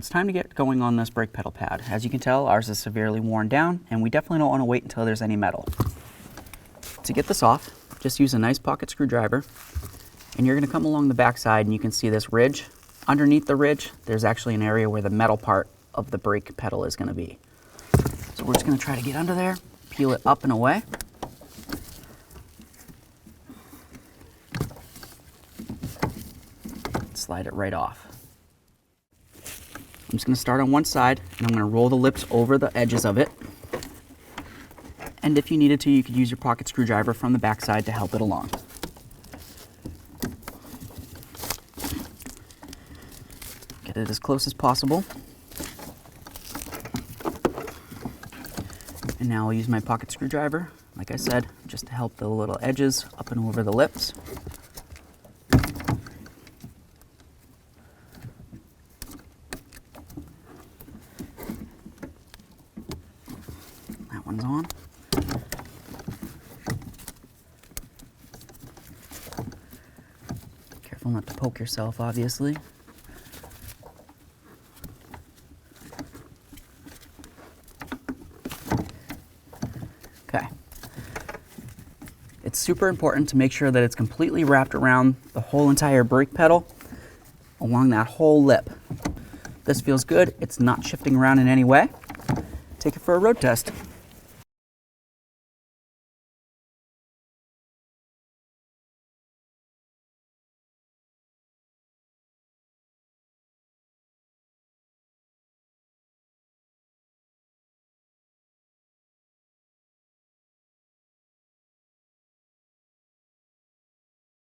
it's time to get going on this brake pedal pad. As you can tell, ours is severely worn down, and we definitely don't want to wait until there's any metal. To get this off, just use a nice pocket screwdriver, and you're going to come along the back side and you can see this ridge. Underneath the ridge, there's actually an area where the metal part of the brake pedal is going to be. So we're just going to try to get under there, peel it up and away. Slide it right off. I'm just going to start on one side, and I'm going to roll the lips over the edges of it. And if you needed to, you could use your pocket screwdriver from the back side to help it along. Get it as close as possible. And now I'll use my pocket screwdriver, like I said, just to help the little edges up and over the lips. That one's on. Careful not to poke yourself, obviously. Okay. It's super important to make sure that it's completely wrapped around the whole entire brake pedal along that whole lip. This feels good. It's not shifting around in any way. Take it for a road test.